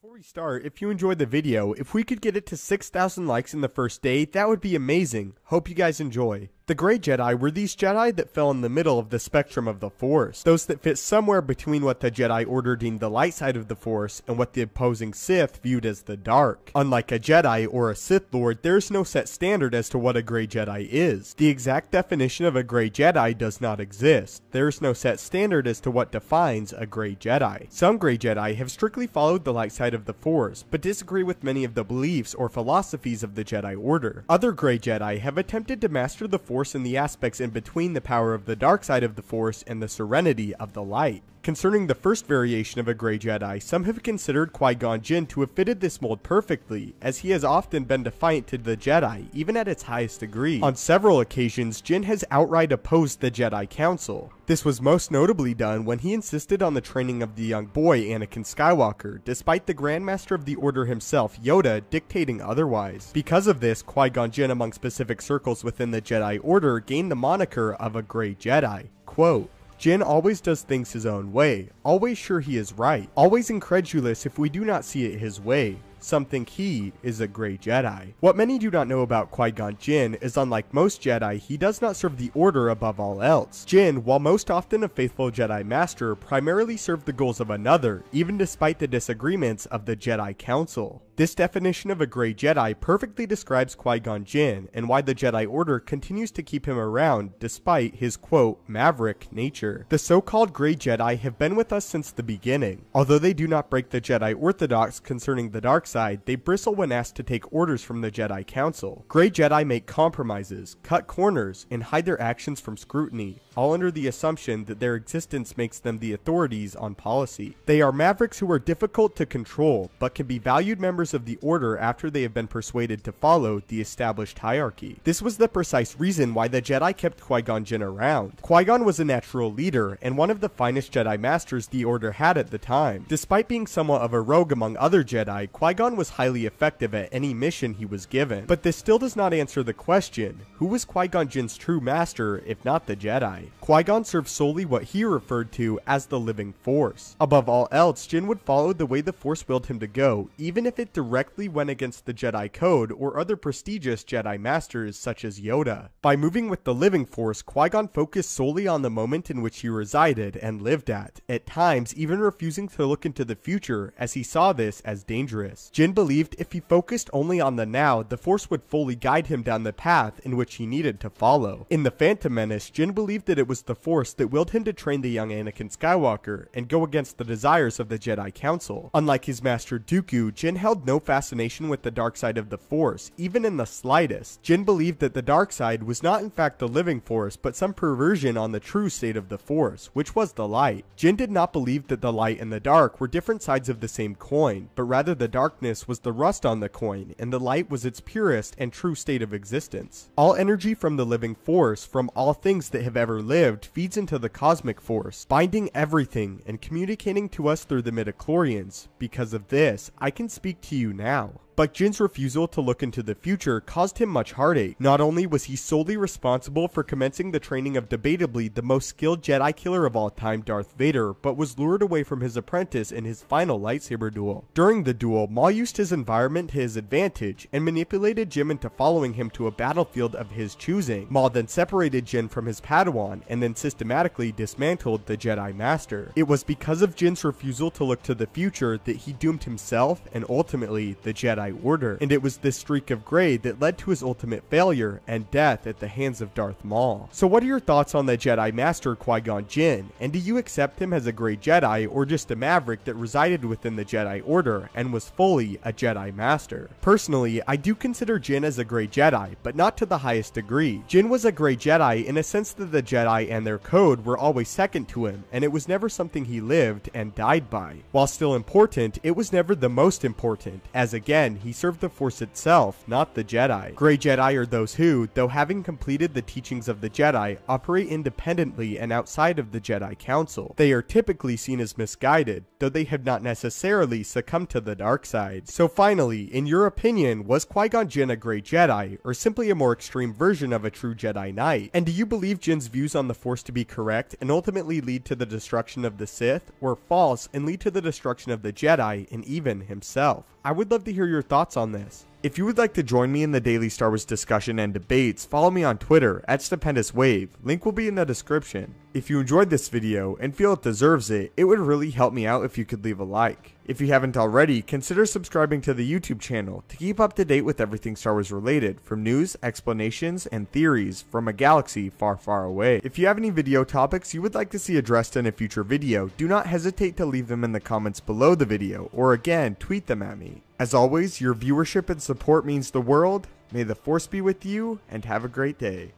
Before we start, if you enjoyed the video, if we could get it to 6,000 likes in the first day, that would be amazing. Hope you guys enjoy. The Grey Jedi were these Jedi that fell in the middle of the spectrum of the Force, those that fit somewhere between what the Jedi Order deemed the light side of the Force and what the opposing Sith viewed as the dark. Unlike a Jedi or a Sith Lord, there is no set standard as to what a Grey Jedi is. The exact definition of a Grey Jedi does not exist. There is no set standard as to what defines a Grey Jedi. Some Grey Jedi have strictly followed the light side of the Force, but disagree with many of the beliefs or philosophies of the Jedi Order. Other Grey Jedi have attempted to master the Force in the aspects in between the power of the dark side of the Force and the serenity of the light. Concerning the first variation of a Grey Jedi, some have considered Qui-Gon Jinn to have fitted this mold perfectly, as he has often been defiant to the Jedi, even at its highest degree. On several occasions, Jinn has outright opposed the Jedi Council. This was most notably done when he insisted on the training of the young boy Anakin Skywalker, despite the Grand Master of the Order himself, Yoda, dictating otherwise. Because of this, Qui-Gon Jinn among specific circles within the Jedi Order gained the moniker of a Grey Jedi. Quote, Jinn always does things his own way, always sure he is right, always incredulous if we do not see it his way. Some think he is a Grey Jedi. What many do not know about Qui-Gon Jinn is, unlike most Jedi, he does not serve the Order above all else. Jinn, while most often a faithful Jedi Master, primarily served the goals of another, even despite the disagreements of the Jedi Council. This definition of a Grey Jedi perfectly describes Qui-Gon Jinn and why the Jedi Order continues to keep him around despite his, quote, maverick nature. The so-called Grey Jedi have been with us since the beginning. Although they do not break the Jedi orthodox concerning the dark side, they bristle when asked to take orders from the Jedi Council. Grey Jedi make compromises, cut corners, and hide their actions from scrutiny, all under the assumption that their existence makes them the authorities on policy. They are mavericks who are difficult to control, but can be valued members of the Order after they have been persuaded to follow the established hierarchy. This was the precise reason why the Jedi kept Qui-Gon Jinn around. Qui-Gon was a natural leader, and one of the finest Jedi Masters the Order had at the time. Despite being somewhat of a rogue among other Jedi, Qui-Gon was highly effective at any mission he was given. But this still does not answer the question, who was Qui-Gon Jinn's true master if not the Jedi? Qui-Gon served solely what he referred to as the living Force. Above all else, Jinn would follow the way the Force willed him to go, even if it directly went against the Jedi Code or other prestigious Jedi Masters such as Yoda. By moving with the living Force, Qui-Gon focused solely on the moment in which he resided and lived at times even refusing to look into the future as he saw this as dangerous. Jinn believed if he focused only on the now, the Force would fully guide him down the path in which he needed to follow. In The Phantom Menace, Jinn believed that it was the Force that willed him to train the young Anakin Skywalker and go against the desires of the Jedi Council. Unlike his master Dooku, Jinn held no fascination with the dark side of the Force, even in the slightest. Jinn believed that the dark side was not in fact the living Force, but some perversion on the true state of the Force, which was the light. Jinn did not believe that the light and the dark were different sides of the same coin, but rather the darkness was the rust on the coin, and the light was its purest and true state of existence. All energy from the living Force, from all things that have ever lived, feeds into the cosmic Force, binding everything and communicating to us through the midichlorians. Because of this, I can speak to you now. But Jinn's refusal to look into the future caused him much heartache. Not only was he solely responsible for commencing the training of debatably the most skilled Jedi killer of all time, Darth Vader, but was lured away from his apprentice in his final lightsaber duel. During the duel, Maul used his environment to his advantage and manipulated Jinn into following him to a battlefield of his choosing. Maul then separated Jinn from his Padawan and then systematically dismantled the Jedi Master. It was because of Jinn's refusal to look to the future that he doomed himself and ultimately the Jedi Order, and it was this streak of gray that led to his ultimate failure and death at the hands of Darth Maul. So what are your thoughts on the Jedi Master Qui-Gon Jinn, and do you accept him as a Grey Jedi or just a maverick that resided within the Jedi Order and was fully a Jedi Master? Personally, I do consider Jinn as a Grey Jedi, but not to the highest degree. Jinn was a Grey Jedi in a sense that the Jedi and their code were always second to him, and it was never something he lived and died by. While still important, it was never the most important, as again, he served the Force itself, not the Jedi. Grey Jedi are those who, though having completed the teachings of the Jedi, operate independently and outside of the Jedi Council. They are typically seen as misguided, though they have not necessarily succumbed to the dark side. So finally, in your opinion, was Qui-Gon Jinn a Grey Jedi, or simply a more extreme version of a true Jedi Knight? And do you believe Jinn's views on the Force to be correct and ultimately lead to the destruction of the Sith, or false and lead to the destruction of the Jedi and even himself? I would love to hear your thoughts on this. If you would like to join me in the daily Star Wars discussion and debates, follow me on Twitter at tmarvelouswave, link will be in the description. If you enjoyed this video and feel it deserves it, it would really help me out if you could leave a like. If you haven't already, consider subscribing to the YouTube channel to keep up to date with everything Star Wars related, from news, explanations, and theories from a galaxy far, far away. If you have any video topics you would like to see addressed in a future video, do not hesitate to leave them in the comments below the video, or again, tweet them at me. As always, your viewership and support means the world. May the Force be with you, and have a great day.